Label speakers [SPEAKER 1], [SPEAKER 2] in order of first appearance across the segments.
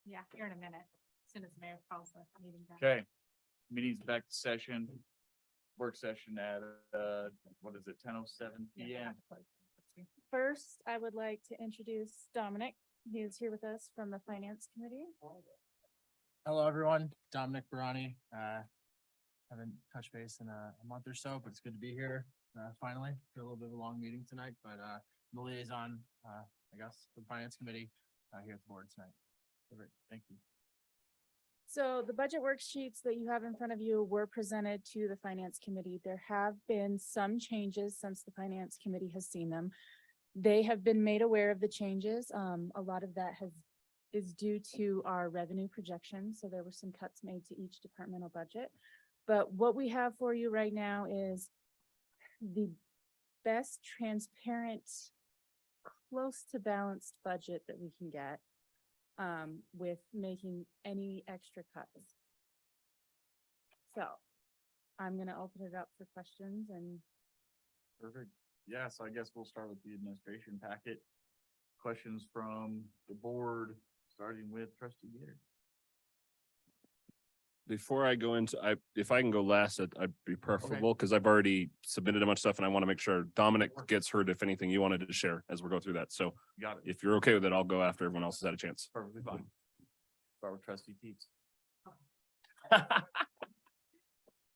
[SPEAKER 1] Yeah, here in a minute, as soon as the mayor calls the meeting back.
[SPEAKER 2] Okay, meeting's back to session. Work session at, what is it, 10:07 PM?
[SPEAKER 3] First, I would like to introduce Dominic. He is here with us from the Finance Committee.
[SPEAKER 4] Hello, everyone. Dominic Barani. Haven't touched base in a month or so, but it's good to be here. Finally, for a little bit of a long meeting tonight, but the liaison, I guess, for the Finance Committee here at the board tonight. Perfect. Thank you.
[SPEAKER 3] So the budget worksheets that you have in front of you were presented to the Finance Committee. There have been some changes since the Finance Committee has seen them. They have been made aware of the changes. A lot of that is due to our revenue projections. So there were some cuts made to each departmental budget. But what we have for you right now is the best transparent, close to balanced budget that we can get, with making any extra cuts. So I'm gonna open it up for questions and
[SPEAKER 2] Perfect. Yeah, so I guess we'll start with the administration packet. Questions from the board, starting with trustee Gator.
[SPEAKER 5] Before I go into, if I can go last, I'd be preferable because I've already submitted a bunch of stuff and I want to make sure Dominic gets heard if anything you wanted to share as we go through that. So
[SPEAKER 2] Got it.
[SPEAKER 5] if you're okay with it, I'll go after everyone else has had a chance.
[SPEAKER 2] Perfectly fine. Start with trustee Teets.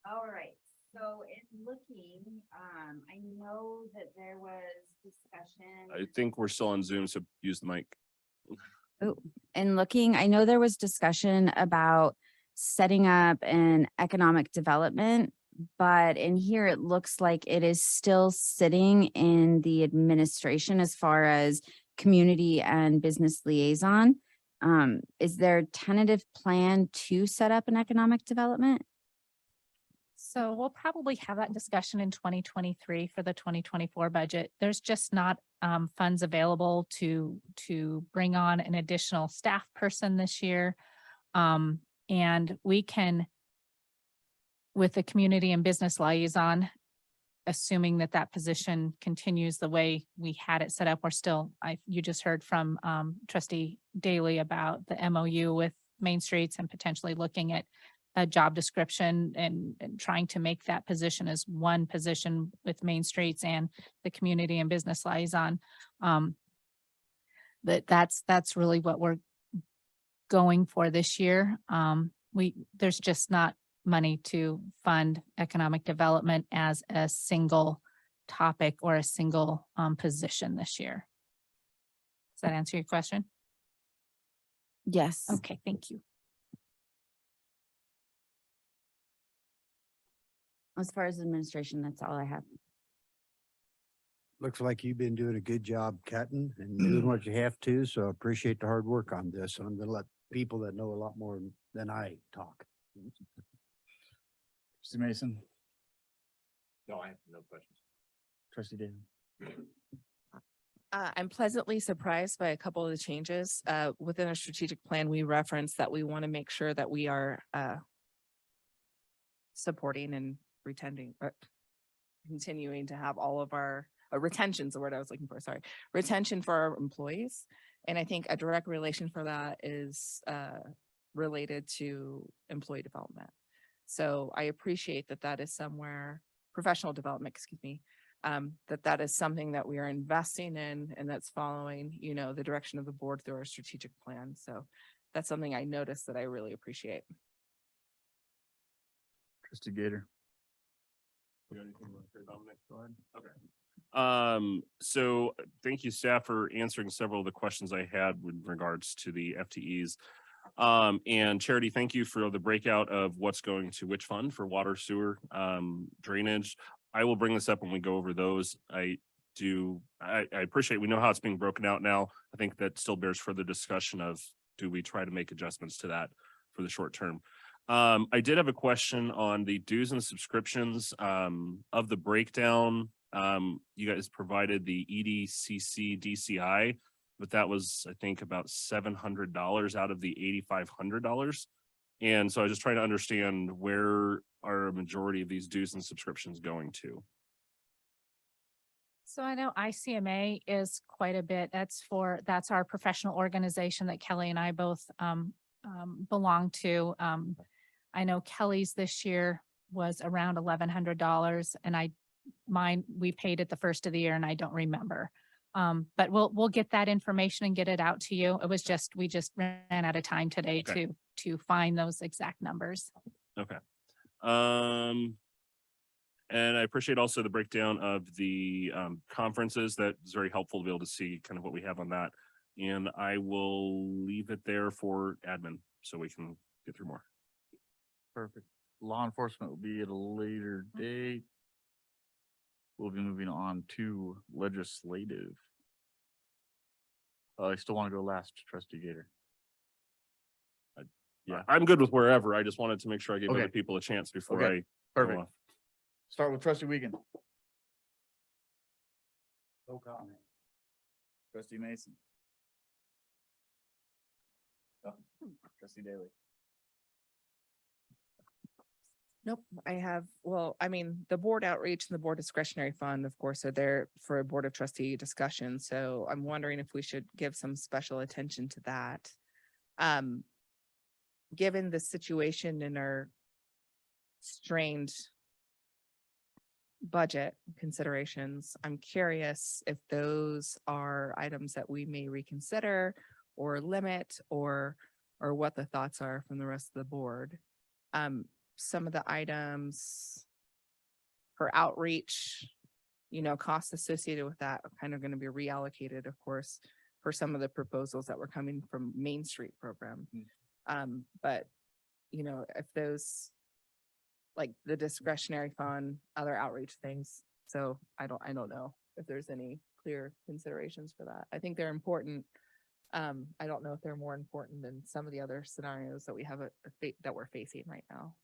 [SPEAKER 6] All right, so in looking, I know that there was discussion.
[SPEAKER 5] I think we're still on Zoom, so use the mic.
[SPEAKER 6] In looking, I know there was discussion about setting up an economic development, but in here it looks like it is still sitting in the administration as far as community and business liaison. Is there a tentative plan to set up an economic development?
[SPEAKER 1] So we'll probably have that discussion in 2023 for the 2024 budget. There's just not funds available to bring on an additional staff person this year. And we can, with the community and business liaison, assuming that that position continues the way we had it set up, we're still, you just heard from trustee Daly about the MOU with Main Streets and potentially looking at a job description and trying to make that position as one position with Main Streets and the community and business liaison. That's really what we're going for this year. There's just not money to fund economic development as a single topic or a single position this year. Does that answer your question?
[SPEAKER 6] Yes.
[SPEAKER 1] Okay, thank you.
[SPEAKER 6] As far as administration, that's all I have.
[SPEAKER 7] Looks like you've been doing a good job cutting and doing what you have to, so I appreciate the hard work on this. And I'm gonna let people that know a lot more than I talk.
[SPEAKER 2] Trustee Mason,
[SPEAKER 5] No, I have no questions.
[SPEAKER 2] trustee Daly.
[SPEAKER 8] I'm pleasantly surprised by a couple of the changes. Within our strategic plan, we referenced that we want to make sure that we are supporting and continuing to have all of our retention's the word I was looking for, sorry. Retention for our employees. And I think a direct relation for that is related to employee development. So I appreciate that that is somewhere, professional development, excuse me, that is something that we are investing in and that's following, the direction of the board through our strategic plan. So that's something I noticed that I really appreciate.
[SPEAKER 2] Trustee Gator.
[SPEAKER 5] You got anything to say, Dominic? Go ahead. Okay. So thank you, staff, for answering several of the questions I had with regards to the FTEs. And Charity, thank you for the breakout of what's going to which fund for water, sewer, drainage. I will bring this up when we go over those. I appreciate, we know how it's being broken out now. I think that still bears further discussion of, do we try to make adjustments to that for the short term? I did have a question on the dues and subscriptions of the breakdown. You guys provided the EDCC DCI, but that was, I think, about $700 out of the $8,500. And so I was just trying to understand where are a majority of these dues and subscriptions going to?
[SPEAKER 1] So I know ICMA is quite a bit. That's our professional organization that Kelly and I both belong to. I know Kelly's this year was around $1,100 and we paid it the first of the year and I don't remember. But we'll get that information and get it out to you. It was we just ran out of time today
[SPEAKER 5] Okay.
[SPEAKER 1] to find those exact numbers.
[SPEAKER 5] Okay. And I appreciate also the breakdown of the conferences. That is very helpful to be able to see kind of what we have on that. And I will leave it there for admin so we can get through more.
[SPEAKER 2] Perfect. Law enforcement will be at a later date. We'll be moving on to legislative. I still want to go last, Trustee Gator. Yeah.
[SPEAKER 5] I'm good with wherever. I just wanted to make sure I gave
[SPEAKER 2] Okay.
[SPEAKER 5] other people a chance before
[SPEAKER 2] Okay.
[SPEAKER 5] I go
[SPEAKER 2] Perfect.
[SPEAKER 5] off.
[SPEAKER 2] Start with Trustee Wiegand.
[SPEAKER 7] No comment.
[SPEAKER 2] Trustee Mason. Trustee Daly.
[SPEAKER 8] Nope, the board outreach and the board discretionary fund, of course, are there for a board of trustee discussion. So I'm wondering if we should give some special attention to that. Given the situation in our strained budget considerations, I'm curious if those are items that we may reconsider or limit or what the thoughts are from the rest of the board. Some of the items for outreach, costs associated with that are kind of going to be reallocated, of course, for some of the proposals that were coming from Main Street program. But, if those, like the discretionary fund, other outreach things. So I don't know if there's any clear considerations for that. I think they're important. I don't know if they're more important than some of the other scenarios that we have that we're facing right now.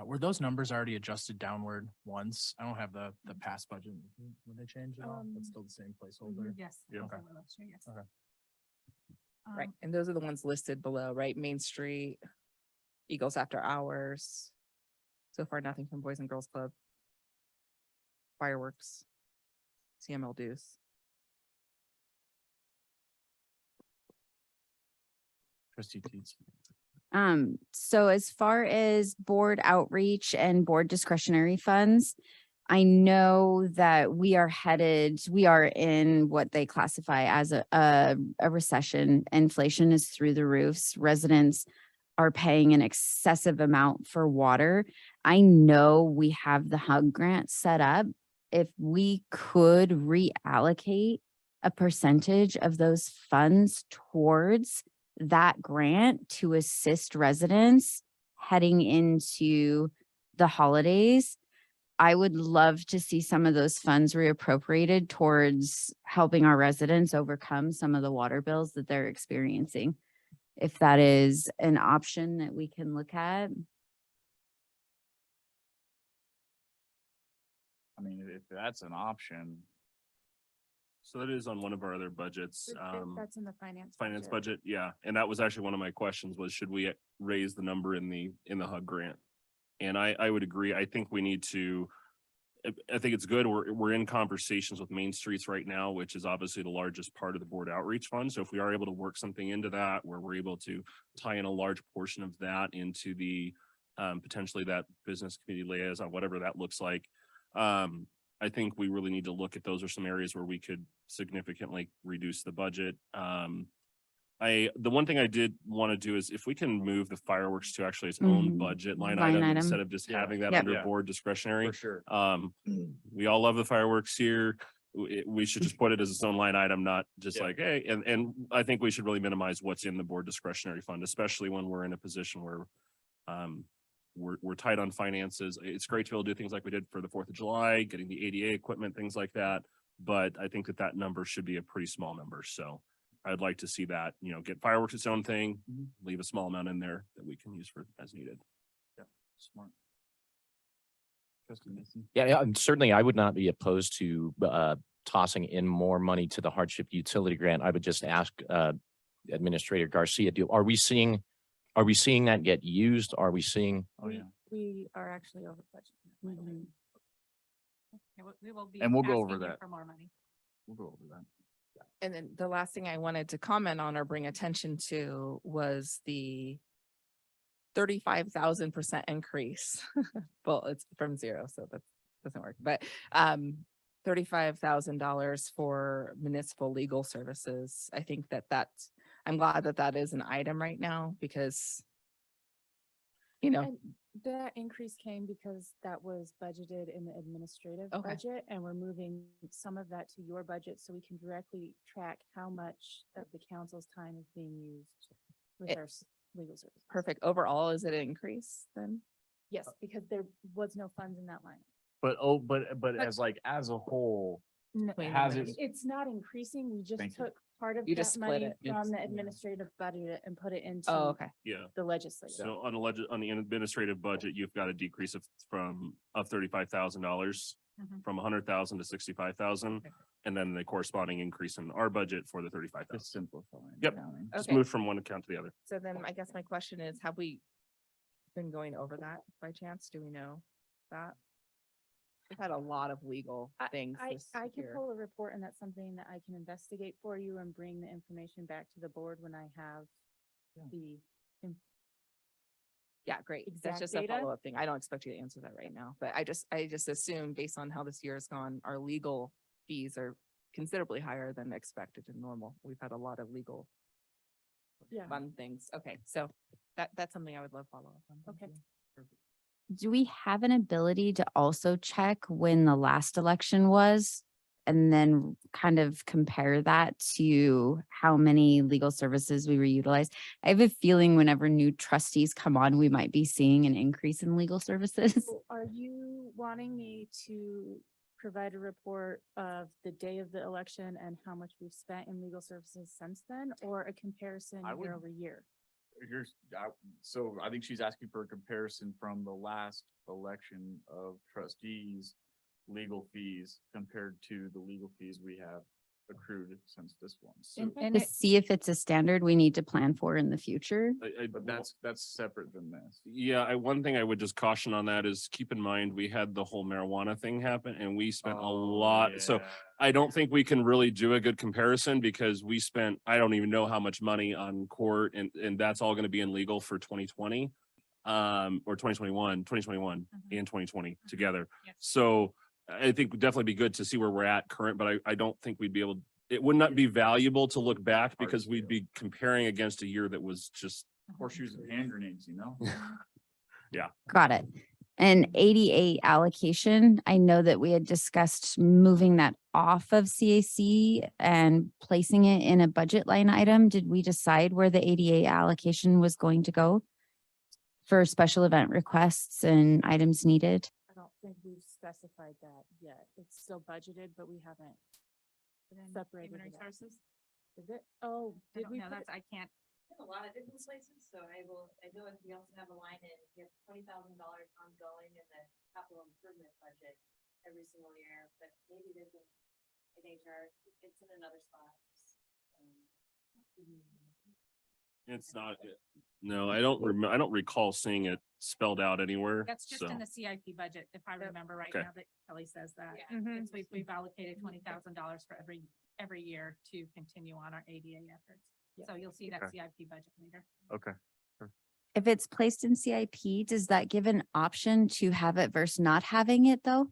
[SPEAKER 4] Were those numbers already adjusted downward once? I don't have the past budget. When they changed at all? It's still the same placeholder.
[SPEAKER 1] Yes.
[SPEAKER 5] Yeah.
[SPEAKER 4] Okay.
[SPEAKER 1] Yes.
[SPEAKER 4] Okay.
[SPEAKER 8] Right. And those are the ones listed below, right? Main Street, Eagles After Hours. So far, nothing from Boys and Girls Club. Fireworks. CML dues.
[SPEAKER 4] Trustee Teets.
[SPEAKER 6] So as far as board outreach and board discretionary funds, I know that we are in what they classify as a recession. Inflation is through the roofs. Residents are paying an excessive amount for water. I know we have the HUG grant set up. If we could reallocate a percentage of those funds towards that grant to assist residents heading into the holidays, I would love to see some of those funds reappropriated towards helping our residents overcome some of the water bills that they're experiencing. If that is an option that we can look at.
[SPEAKER 2] I mean, if that's an option,
[SPEAKER 5] So that is on one of our other budgets.
[SPEAKER 3] That's in the finance.
[SPEAKER 5] Finance budget, yeah. And that was actually one of my questions was, should we raise the number in the HUG grant? And I would agree. I think we need to, I think it's good. We're in conversations with Main Streets right now, which is obviously the largest part of the board outreach fund. So if we are able to work something into that, where we're able to tie in a large portion of that into the potentially that business committee liaison, whatever that looks like. I think we really need to look at those are some areas where we could significantly reduce the budget. The one thing I did want to do is if we can move the fireworks to actually its own budget line item instead of just
[SPEAKER 2] Yeah.
[SPEAKER 5] having that
[SPEAKER 6] Yep.
[SPEAKER 5] under
[SPEAKER 2] Yeah.
[SPEAKER 5] board discretionary.
[SPEAKER 2] for sure.
[SPEAKER 5] We all love the fireworks here. We should just put it as its own line item, not just
[SPEAKER 2] Yeah.
[SPEAKER 5] like, hey, and I think we should really minimize what's in the board discretionary fund, especially when we're in a position where we're tight on finances. It's great to be able to do things like we did for the 4th of July, getting the ADA equipment, things like that. But I think that number should be a pretty small number. So I'd like to see that, get fireworks its own thing, leave a small amount in there that we can use for as needed.
[SPEAKER 2] Smart. Trustee Mason.
[SPEAKER 9] Yeah, and certainly I would not be opposed to tossing in more money to the hardship utility grant. I would just ask Administrator Garcia, are we seeing that get used? Are we seeing?
[SPEAKER 2] Oh, yeah.
[SPEAKER 3] We are actually over budget.
[SPEAKER 1] We will be.
[SPEAKER 2] And we'll go over
[SPEAKER 1] asking you
[SPEAKER 2] that.
[SPEAKER 1] For more money.
[SPEAKER 2] We'll go over that.
[SPEAKER 8] And then the last thing I wanted to comment on or bring attention to was the 35,000% increase. Well, it's from zero, so that doesn't work, but $35,000 for municipal legal services. I think I'm glad that that is an item right now because
[SPEAKER 3] And that increase came because that was budgeted in the administrative
[SPEAKER 8] Okay.
[SPEAKER 3] budget, and we're moving some of that to your budget so we can directly track how much of the council's time is being used with
[SPEAKER 8] It-
[SPEAKER 3] our legal services.
[SPEAKER 8] perfect. Overall, is it an increase then?
[SPEAKER 3] Yes, because there was no funds in that line.
[SPEAKER 2] But, as like, as a whole,
[SPEAKER 8] Between
[SPEAKER 2] has
[SPEAKER 8] the-
[SPEAKER 2] it,
[SPEAKER 3] It's not increasing, we just
[SPEAKER 2] Thank you.
[SPEAKER 3] took part of
[SPEAKER 8] You just
[SPEAKER 3] that
[SPEAKER 8] split
[SPEAKER 3] money
[SPEAKER 8] it.
[SPEAKER 3] from the
[SPEAKER 4] It's-
[SPEAKER 3] administrative budget and put it
[SPEAKER 8] Oh,
[SPEAKER 3] into
[SPEAKER 8] okay.
[SPEAKER 5] Yeah.
[SPEAKER 3] the legislative.
[SPEAKER 5] So on the administrative budget, you've got a decrease of $35,000
[SPEAKER 1] Mhm.
[SPEAKER 5] from 100,000 to 65,000.
[SPEAKER 8] Okay.
[SPEAKER 5] And then the corresponding increase in our budget for the
[SPEAKER 2] to
[SPEAKER 5] 35,000.
[SPEAKER 2] simplify.
[SPEAKER 5] Yep.
[SPEAKER 2] accounting.
[SPEAKER 5] Just
[SPEAKER 8] Okay.
[SPEAKER 5] moved from one account to the other.
[SPEAKER 8] So then I guess my question is, have we been going over that by chance? Do we know that? We've had a lot of legal things this
[SPEAKER 3] I can
[SPEAKER 8] year.
[SPEAKER 3] pull a report, and that's something that I can investigate for you and bring the information back to the board when I have the.
[SPEAKER 8] Yeah, great. That's
[SPEAKER 3] exact
[SPEAKER 8] just a
[SPEAKER 3] data.
[SPEAKER 8] follow-up thing. I don't expect you to answer that right now, but I just assume based on how this year has gone, our legal fees are considerably higher than expected and normal. We've had a lot of legal
[SPEAKER 3] Yeah.
[SPEAKER 8] fun things. Okay, so that's something I would love follow-up on. Thank
[SPEAKER 3] Okay.
[SPEAKER 8] you.
[SPEAKER 6] Do we have an ability to also check when the last election was? And then kind of compare that to how many legal services we were utilized? I have a feeling whenever new trustees come on, we might be seeing an increase in legal services.
[SPEAKER 3] So are you wanting me to provide a report of the day of the election and how much we've spent in legal services since then, or a comparison
[SPEAKER 2] I would-
[SPEAKER 3] year over year?
[SPEAKER 2] So I think she's asking for a comparison from the last election of trustees' legal fees compared to the legal fees we have accrued since this one. So,
[SPEAKER 1] And
[SPEAKER 6] To see if it's a standard we need to plan for in the future.
[SPEAKER 2] but that's separate than this.
[SPEAKER 5] One thing I would just caution on that is keep in mind, we had the whole marijuana thing happen and we spent a lot. So I don't think we can really do a good comparison because we spent, I don't even know how much money on court and that's all going to be in legal for 2020. Or 2021 and 2020 together.
[SPEAKER 1] Yes.
[SPEAKER 5] So I think would definitely be good to see where we're at current, but I don't think we'd be able, it would not be valuable to look back because we'd be comparing against a year that was just.
[SPEAKER 2] Horseshoes and hand grenades, you know?
[SPEAKER 6] Got it. And ADA allocation, I know that we had discussed moving that off of CAC and placing it in a budget line item. Did we decide where the ADA allocation was going to go? For special event requests and items needed?
[SPEAKER 3] I don't think we've specified that yet. It's still budgeted, but we haven't separated
[SPEAKER 1] Human
[SPEAKER 3] it out.
[SPEAKER 1] resources?
[SPEAKER 3] Is it? Oh,
[SPEAKER 1] I
[SPEAKER 3] did
[SPEAKER 1] don't
[SPEAKER 3] we?
[SPEAKER 1] know,
[SPEAKER 3] put it-
[SPEAKER 1] I can't.
[SPEAKER 10] A lot of different places, so I know we also have a line in, we have $20,000 ongoing in the capital improvement budget every single year, but maybe there's an HR, it's in another spot.
[SPEAKER 5] It's not, no, I don't recall seeing it spelled out anywhere.
[SPEAKER 1] That's just
[SPEAKER 5] So,
[SPEAKER 1] in the CIP budget, if I remember right
[SPEAKER 5] Okay.
[SPEAKER 1] now that Kelly says that.
[SPEAKER 10] Yeah.
[SPEAKER 1] It's we've allocated $20,000 for every year to continue on our ADA efforts. So you'll see that
[SPEAKER 2] Okay.
[SPEAKER 1] CIP budget later.
[SPEAKER 2] Okay.
[SPEAKER 6] If it's placed in CIP, does that give an option to have it versus not having it though?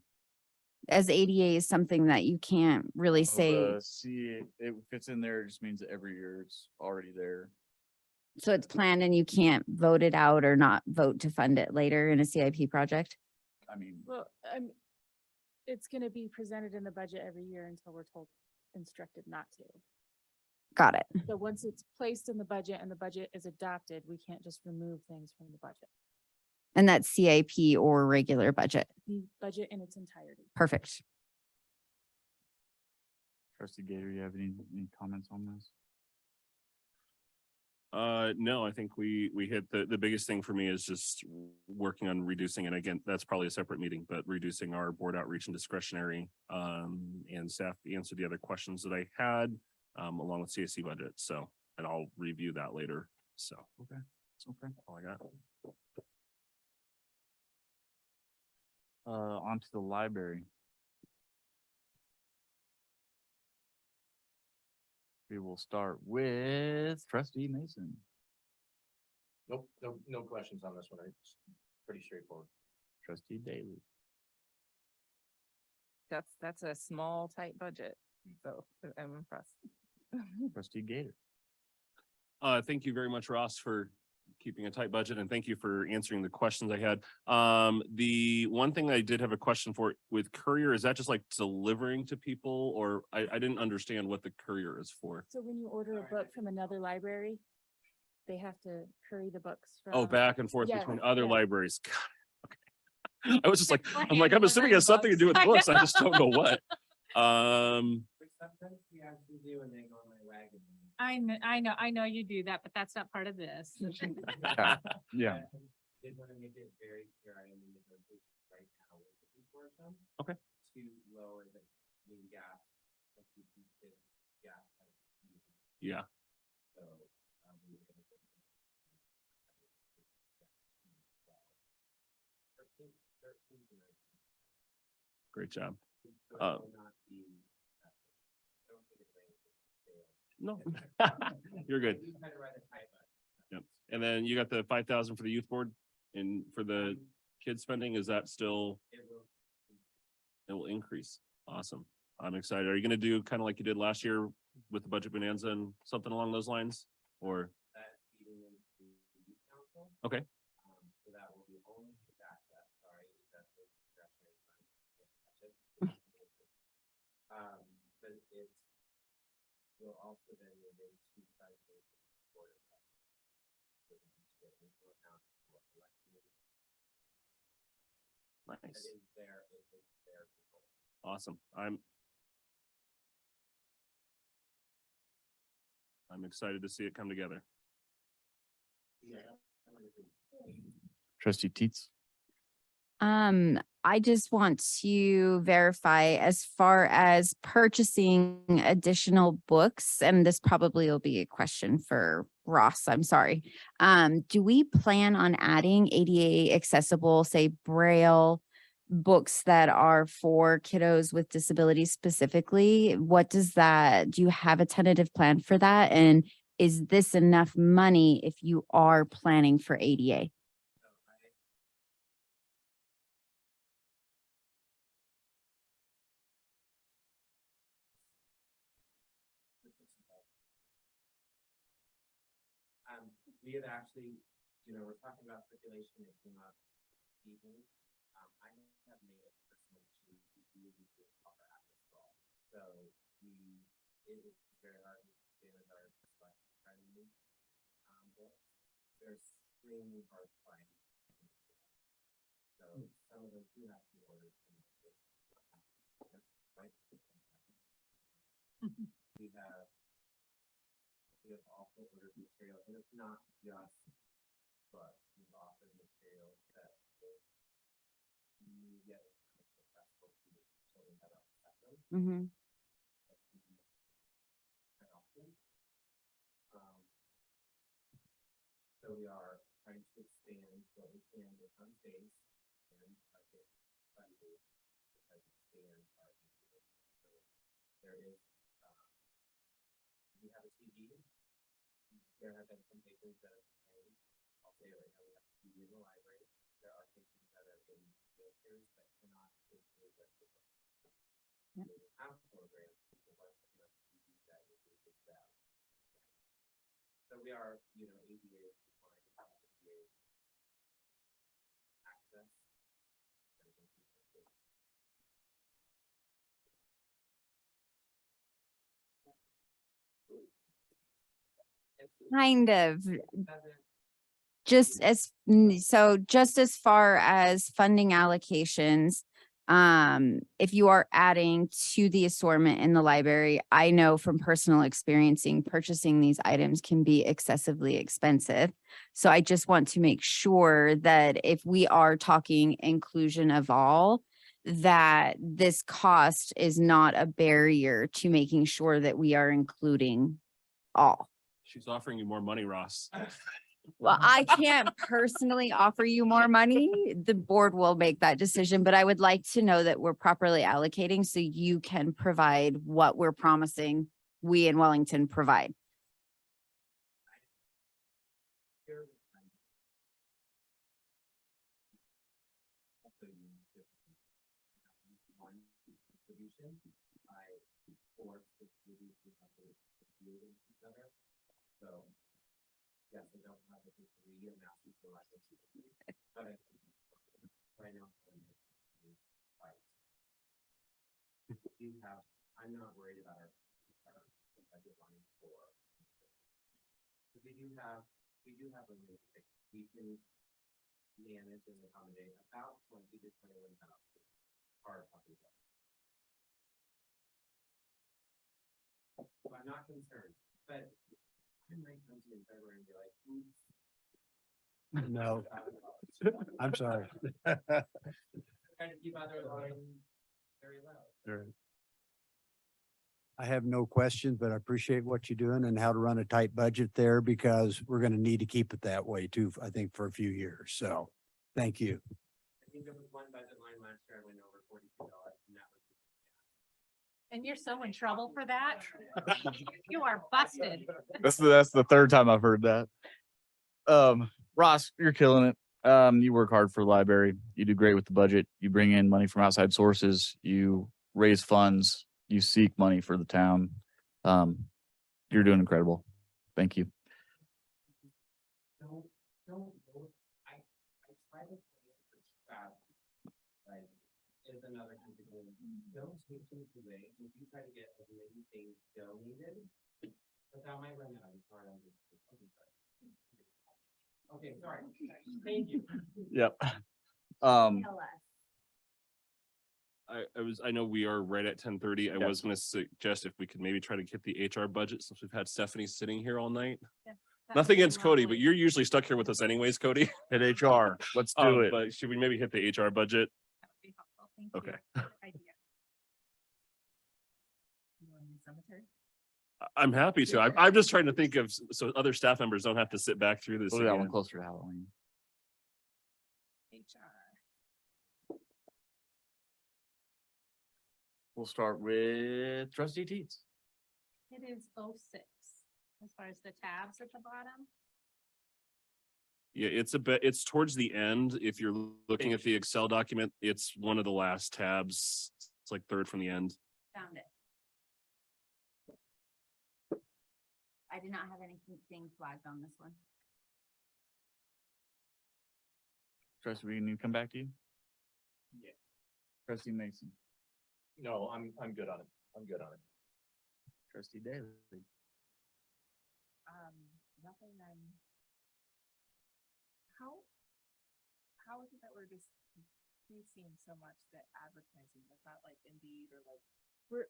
[SPEAKER 6] As ADA is something that you can't really say,
[SPEAKER 2] See, it fits in there, it just means that every year it's already there.
[SPEAKER 6] so it's planned and you can't vote it out or not vote to fund it later in a CIP project?
[SPEAKER 2] I mean,
[SPEAKER 3] Well, it's gonna be presented in the budget every year until we're told, instructed not to.
[SPEAKER 6] Got it.
[SPEAKER 3] So once it's placed in the budget and the budget is adopted, we can't just remove things from the budget.
[SPEAKER 6] And that's CIP or regular budget.
[SPEAKER 3] The budget in its entirety.
[SPEAKER 6] Perfect.
[SPEAKER 2] Trustee Gator, you have any comments on this?
[SPEAKER 5] No, I think we hit the biggest thing for me is just working on reducing, and again, that's probably a separate meeting, but reducing our board outreach and discretionary, and staff answered the other questions that I had, along with CSC budget. So, and I'll review that later. So,
[SPEAKER 2] Okay.
[SPEAKER 5] all I got.
[SPEAKER 2] Onto the library. we will start with trustee Mason.
[SPEAKER 4] Nope, no questions on this one. It's pretty straightforward.
[SPEAKER 2] Trustee Daly.
[SPEAKER 8] That's a small, tight budget, so I'm impressed.
[SPEAKER 2] Trustee Gator.
[SPEAKER 5] Thank you very much, Ross, for keeping a tight budget, and thank you for answering the questions I had. The one thing I did have a question for with courier, is that just like delivering to people, or I didn't understand what the courier is for?
[SPEAKER 3] So when you order a book from another library, they have to curry the books from.
[SPEAKER 5] Oh, back and forth
[SPEAKER 3] Yeah,
[SPEAKER 5] between other
[SPEAKER 3] yeah.
[SPEAKER 5] libraries. Got it. Okay. I was just like, I'm
[SPEAKER 1] Plan
[SPEAKER 5] like, I'm assuming it has something to do with
[SPEAKER 1] delivering
[SPEAKER 5] books. I just don't know what.
[SPEAKER 4] Sometimes we actually do and they go on my wagon.
[SPEAKER 1] I know you do that, but that's not part of this.
[SPEAKER 2] Yeah.
[SPEAKER 4] Did want to make it very clear, I am in negotiations right now with the consortium.
[SPEAKER 5] Okay.
[SPEAKER 4] To lower the gap. Like we did gap.
[SPEAKER 5] Yeah.
[SPEAKER 4] So, we were gonna get 13 to 19.
[SPEAKER 5] Great job.
[SPEAKER 4] So it will not be, don't take it away.
[SPEAKER 5] No, you're good.
[SPEAKER 4] We try to write a tight budget.
[SPEAKER 5] Yep. And then you got the 5,000 for the youth board and for the kids spending, is that still, it will increase? Awesome. I'm excited. Are you gonna do kind of like you did last year with the budget bonanza and something along those lines? Or,
[SPEAKER 4] That's feeding into the youth council.
[SPEAKER 5] okay,
[SPEAKER 4] So that will be only his access, sorry, that's the discretionary fund. But it's, will also then move into budget for the board of health. So we need to get into account for elections. That
[SPEAKER 5] nice.
[SPEAKER 4] is there, it is there.
[SPEAKER 5] Awesome. I'm excited to see it come together.
[SPEAKER 2] Trustee Teets.
[SPEAKER 6] I just want to verify as far as purchasing additional books, and this probably will be a question for Ross, I'm sorry. Do we plan on adding ADA accessible, say Braille books that are for kiddos with disabilities specifically? What does that, do you have a tentative plan for that? And is this enough money if you are planning for ADA?
[SPEAKER 4] We had actually, we're talking about circulation, it came up evening. I have made it personal to do the proper access call. So it is very hard to standard our friendly. They're extremely hard to find. So some of them do have to order. We have also ordered material, and it's not just books. We've offered material that you get successful to children that are spectrum.
[SPEAKER 6] Mm-hmm.
[SPEAKER 4] So we are trying to expand what we can with some space and budget funding to try to expand our incubation. So there is, we have a TV. There have been some patrons that have changed. I'll say right now, we have a TV in the library. There are patrons that are in wheelchairs that cannot physically lift the book.
[SPEAKER 6] Yep.
[SPEAKER 4] We have programs to work with enough TV that is just that. So we are, ADA is defined as ADA access.
[SPEAKER 6] Kind of. Just as, so just as far as funding allocations, if you are adding to the assortment in the library, I know from personal experiencing, purchasing these items can be excessively expensive. So I just want to make sure that if we are talking inclusion of all, that this cost is not a barrier to making sure that we are including all.
[SPEAKER 5] She's offering you more money, Ross.
[SPEAKER 6] Well, I can't personally offer you more money. The board will make that decision, but I would like to know that we're properly allocating so you can provide what we're promising we in Wellington provide.
[SPEAKER 9] So, yes, I don't have a degree in master's for license, but right now. Do have, I'm not worried about our budget line for. We do have a new, we can manage and accommodate about 20 to 21,000 our company. So I'm not concerned, but I might come to you in February and be like, oops.
[SPEAKER 7] No, I'm sorry.
[SPEAKER 9] Trying to keep other line very low.
[SPEAKER 7] All right. I have no questions, but I appreciate what you're doing and how to run a tight budget there because we're going to need to keep it that way too, I think, for a few years. So thank you.
[SPEAKER 9] I think there was one budget line last year, I went over $42 and that was.
[SPEAKER 1] And you're so in trouble for that. You are busted.
[SPEAKER 2] That's the third time I've heard that. Ross, you're killing it. You work hard for the library. You do great with the budget. You bring in money from outside sources. You raise funds. You seek money for the town. You're doing incredible. Thank you.
[SPEAKER 9] Don't, I try to play it for fast, like, is another country going, don't take things away, if you try to get as many things donated, but that might run out, I'm sorry, okay, sorry, thank you.
[SPEAKER 2] Yep.
[SPEAKER 5] I know we are right at 10:30. I
[SPEAKER 2] Yeah.
[SPEAKER 5] was gonna suggest if we could maybe try to get the HR budget since we've had Stephanie sitting here all night. Nothing against Cody, but you're usually stuck here with us anyways, Cody.
[SPEAKER 2] At HR, let's do it.
[SPEAKER 5] But should we maybe hit the HR budget?
[SPEAKER 1] That would be helpful. Thank you.
[SPEAKER 5] Okay.
[SPEAKER 1] Good idea. You want to do cemetery?
[SPEAKER 5] I'm happy to. I'm just trying to think of, so other staff members don't have to sit back through this.
[SPEAKER 2] We'll do that one
[SPEAKER 5] again.
[SPEAKER 2] closer to Halloween.
[SPEAKER 1] HR.
[SPEAKER 2] We'll start with trustee Teets.
[SPEAKER 1] It is 06 as far as the tabs at the bottom.
[SPEAKER 5] Yeah, it's towards the end. If you're looking at the Excel document, it's one of the last tabs. It's like third from the end.
[SPEAKER 6] Found it. I did not have anything flagged on this one.
[SPEAKER 2] Trustee, we need to come back to you?
[SPEAKER 9] Yeah.
[SPEAKER 2] Trustee Mason.
[SPEAKER 9] No, I'm good on it. I'm good on it.
[SPEAKER 2] Trustee Daly.
[SPEAKER 8] Nothing how is it that we're just increasing so much that advertising, that's not like Indeed or like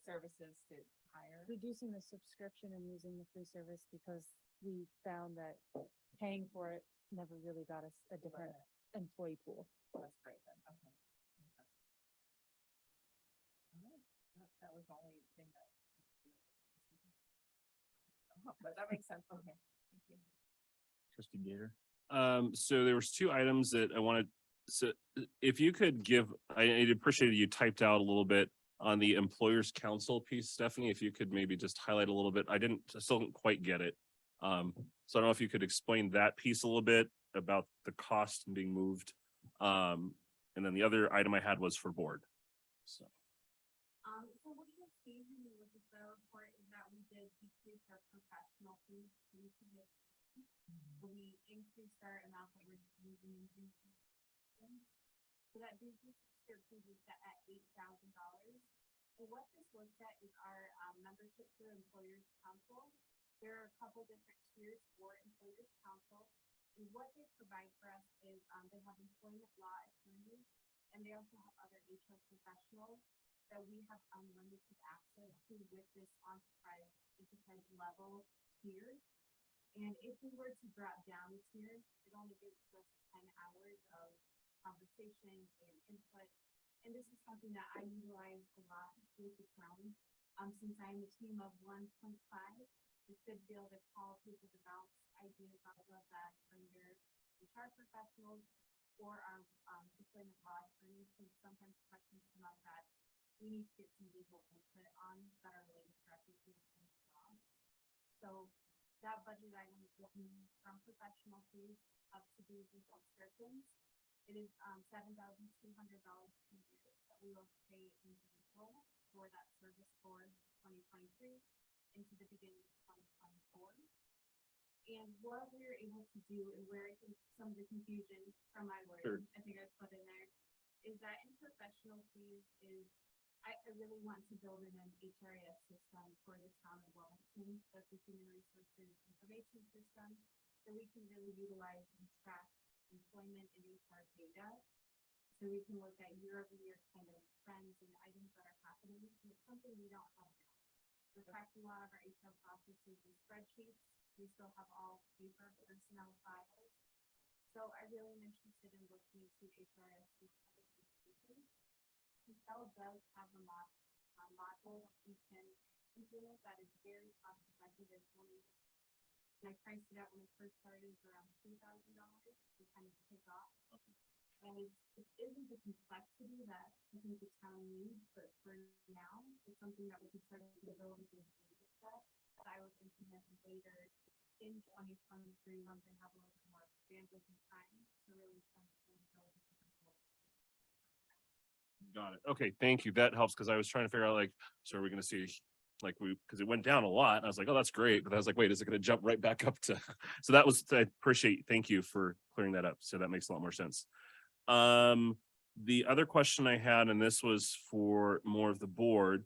[SPEAKER 8] services to hire?
[SPEAKER 3] Reducing the subscription and using the free service because we found that paying for it never really got us a different employee pool.
[SPEAKER 8] That's great then, okay. That was the only thing that. But that makes sense, okay. Thank you.
[SPEAKER 2] Trustee Gator.
[SPEAKER 5] So there was two items that I wanted, so if you could give, I appreciated you typed out a little bit on the employers council piece, Stephanie, if you could maybe just highlight a little bit. I still didn't quite get it. So I don't know if you could explain that piece a little bit about the cost being moved. And then the other item I had was for board. So.
[SPEAKER 10] So what you'll see when you look at the report is that we did decrease our professional fees due to this. We increased our amount that we're using in business. So that business subscription is set at $8,000. And what this looks at is our membership through Employers Council. There are a couple different tiers for Employers Council. And what they provide for us is they have employment law attorneys and they also have other HR professionals that we have unlimited access to with this enterprise level tier. And if we were to drop down the tier, it only gives us 10 hours of conversation and input. And this is something that I utilize a lot with the town. Since I'm a team of 1.5, it's good to be able to call people to bounce ideas off of that from your HR professionals or our employment law attorneys, because sometimes questions come up that we need to get some legal input on that are related directly to employment law. that budget item will be from professional fees up to dues and subscriptions. It is $7,200 per year that we will pay in April for that service for 2023 into the beginning of 2024. And what we were able to do, and where I think some of the confusion from my
[SPEAKER 5] Sure.
[SPEAKER 10] words, I think I put in there, is that in professional fees is, I really want to build in an HRIS system for the town of Wilmington. That's a human resources information system that we can really utilize and track employment and HR data. So we can look at year-over-year kind of trends and items that are happening. And it's something we don't have now. We're tracking a lot of our HR processes and spreadsheets. We still have all paper personnel files. So I really am interested in looking into HRS. Excel does have a module that we can implement that is very cost effective and only, and I priced it out when it first started is around $2,000 to kind of take off. And it isn't the complexity that I think the town needs, but for now, it's something that we could start to build into the set that I would implement later in 2023 once I have a little bit more bandwidth and time to really start to build.
[SPEAKER 5] Got it. Okay, thank you. That helps because I was trying to figure out like, so are we gonna see like because it went down a lot and I was like, oh, that's great. But I was like, wait, is it gonna jump right back up to? So that was, I appreciate, thank you for clearing that up. So that makes a lot more sense. The other question I had, and this was for more of the board.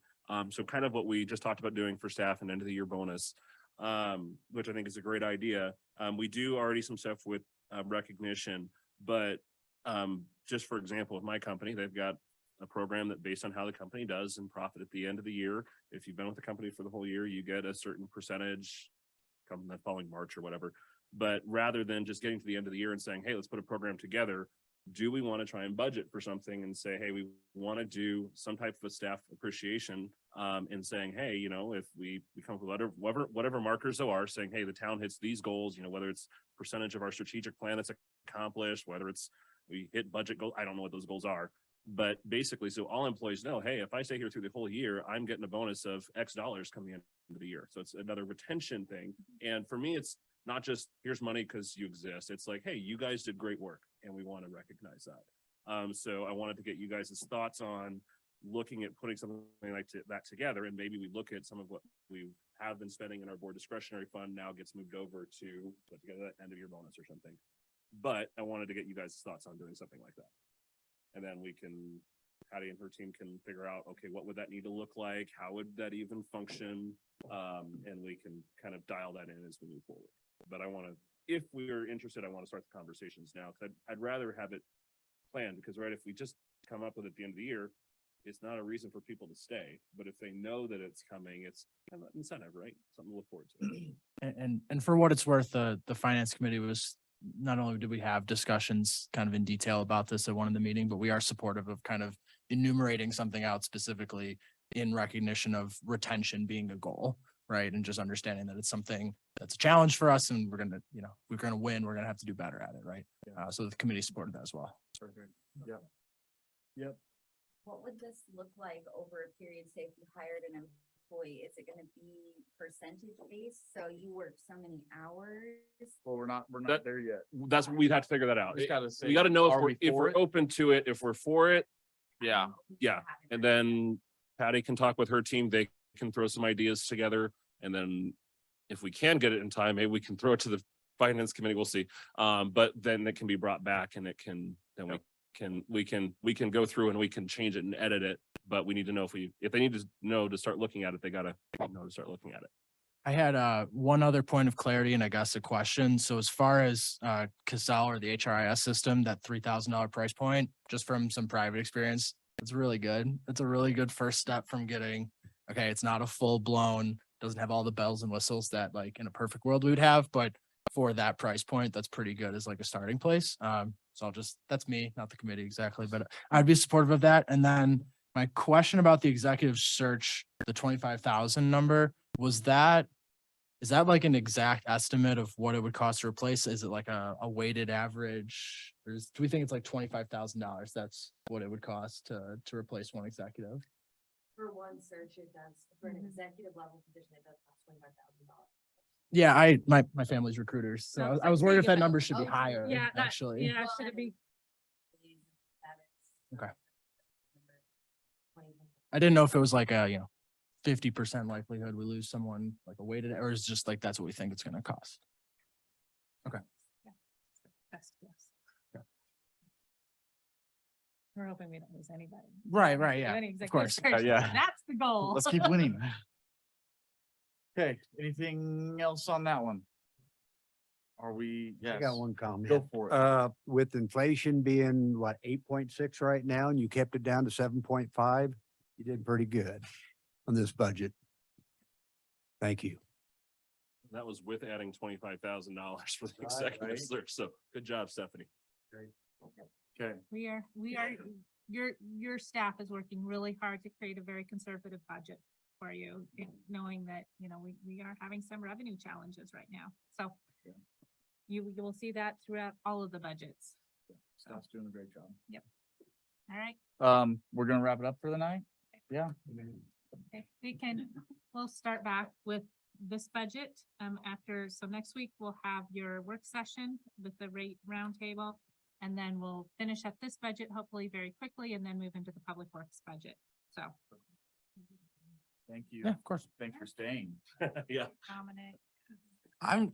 [SPEAKER 5] So kind of what we just talked about doing for staff and end of the year bonus, which I think is a great idea. We do already some stuff with recognition, but just for example, with my company, they've got a program that based on how the company does and profit at the end of the year. If you've been with the company for the whole year, you get a certain percentage come the following March or whatever. But rather than just getting to the end of the year and saying, hey, let's put a program together, do we want to try and budget for something and say, hey, we want to do some type of a staff appreciation and saying, hey, you know, if we come up with whatever markers there are saying, hey, the town hits these goals, you know, whether it's percentage of our strategic plan that's accomplished, whether it's we hit budget goal, I don't know what those goals are. But basically, so all employees know, hey, if I stay here through the whole year, I'm getting a bonus of X dollars coming into the year. So it's another retention thing. And for me, it's not just here's money because you exist. It's like, hey, you guys did great work and we want to recognize that. So I wanted to get you guys' thoughts on looking at putting something like that together. And maybe we look at some of what we have been spending in our board discretionary fund now gets moved over to put together that end of year bonus or something. But I wanted to get you guys' thoughts on doing something like that. And then we can, Patty and her team can figure out, okay, what would that need to look like? How would that even function? And we can kind of dial that in as we move forward. But I want to, if we are interested, I want to start the conversations now because I'd rather have it planned because, right, if we just come up with it at the end of the year, it's not a reason for people to stay. But if they know that it's coming, it's kind of an incentive, right? Something to look forward to.
[SPEAKER 4] And for what it's worth, the finance committee was, not only did we have discussions kind of in detail about this at one of the meeting, but we are supportive of kind of enumerating something out specifically in recognition of retention being a goal, right? And just understanding that it's something that's a challenge for us and we're going to, you know, we're going to win, we're going to have to do better at it, right? So the committee supported that as well.
[SPEAKER 2] Perfect. Yep. Yep.
[SPEAKER 6] What would this look like over a period, say if you hired an employee, is it gonna be percentage based? So you work so many hours?
[SPEAKER 2] Well, we're not
[SPEAKER 5] That-
[SPEAKER 2] there yet.
[SPEAKER 5] That's what we'd have to figure that out.
[SPEAKER 2] We just gotta say,
[SPEAKER 5] We got to know
[SPEAKER 2] are we
[SPEAKER 5] if
[SPEAKER 2] for
[SPEAKER 5] we're
[SPEAKER 2] it?
[SPEAKER 5] open to it, if we're for it.
[SPEAKER 2] Yeah.
[SPEAKER 5] Yeah. And then Patty can talk with her team. They can throw some ideas together. And then if we can get it in time, maybe we can throw it to the finance committee. We'll see. But then it can be brought back and it can, then we can go through and we can change it and edit it. But we need to know if they need to know to start looking at it, they gotta know to start looking at it.
[SPEAKER 4] I had one other point of clarity and I guess a question. So as far as Casell or the HRIS system, that $3,000 price point, just from some private experience, it's really good. It's a really good first step from getting, okay, it's not a full blown, doesn't have all the bells and whistles that like in a perfect world we would have, but for that price point, that's pretty good as like a starting place. So that's me, not the committee exactly, but I'd be supportive of that. And then my question about the executive search, the 25,000 number, is that like an exact estimate of what it would cost to replace? Is it like a weighted average? Or do we think it's like $25,000? That's what it would cost to replace one executive?
[SPEAKER 10] For one search, it does, for an executive level position, it does cost $25,000.
[SPEAKER 4] Yeah, my family's recruiters, so
[SPEAKER 1] No,
[SPEAKER 4] I was
[SPEAKER 1] so
[SPEAKER 4] worried
[SPEAKER 1] you
[SPEAKER 4] if that
[SPEAKER 1] got-
[SPEAKER 4] number should be
[SPEAKER 1] oh,
[SPEAKER 4] higher,
[SPEAKER 1] Yeah, that,
[SPEAKER 4] actually.
[SPEAKER 1] yeah, should it be?
[SPEAKER 4] Okay. I didn't know if it was like a, 50% likelihood we lose someone, like a weighted, or is just like, that's what we think it's gonna cost.
[SPEAKER 1] Best guess.
[SPEAKER 4] Yeah.
[SPEAKER 1] We're hoping we don't lose anybody.
[SPEAKER 4] Right,
[SPEAKER 1] Don't
[SPEAKER 4] right,
[SPEAKER 1] do
[SPEAKER 4] yeah,
[SPEAKER 1] any
[SPEAKER 4] of
[SPEAKER 1] executive
[SPEAKER 4] course.
[SPEAKER 1] sessions.
[SPEAKER 5] Yeah.
[SPEAKER 1] That's the goal.
[SPEAKER 2] Let's keep winning. Okay, anything else on that one? Are we, yes,
[SPEAKER 7] I got one comment.
[SPEAKER 2] go for it.
[SPEAKER 7] With inflation being what, 8.6 right now, and you kept it down to 7.5, you did pretty good on this budget. Thank you.
[SPEAKER 5] That was with adding $25,000 for the
[SPEAKER 2] Right,
[SPEAKER 5] executive
[SPEAKER 2] right.
[SPEAKER 5] search. So good job, Stephanie.
[SPEAKER 2] Okay,
[SPEAKER 1] We are, your staff is working really hard to create a very conservative budget for you, knowing that, we are having some revenue challenges right now. So
[SPEAKER 2] Yeah.
[SPEAKER 1] you will see that throughout all of the budgets.
[SPEAKER 2] staff's doing a great job.
[SPEAKER 1] All right.
[SPEAKER 2] We're gonna wrap it up for the night? Yeah.
[SPEAKER 1] Okay, we'll start back with this budget, so next week we'll have your work session with the rate roundtable. And then we'll finish up this budget hopefully very quickly and then move into the public works budget. So,
[SPEAKER 2] Thank you.
[SPEAKER 4] Yeah, of course.
[SPEAKER 2] Thanks for staying.
[SPEAKER 5] Yeah.
[SPEAKER 1] Dominic.
[SPEAKER 4] I'm,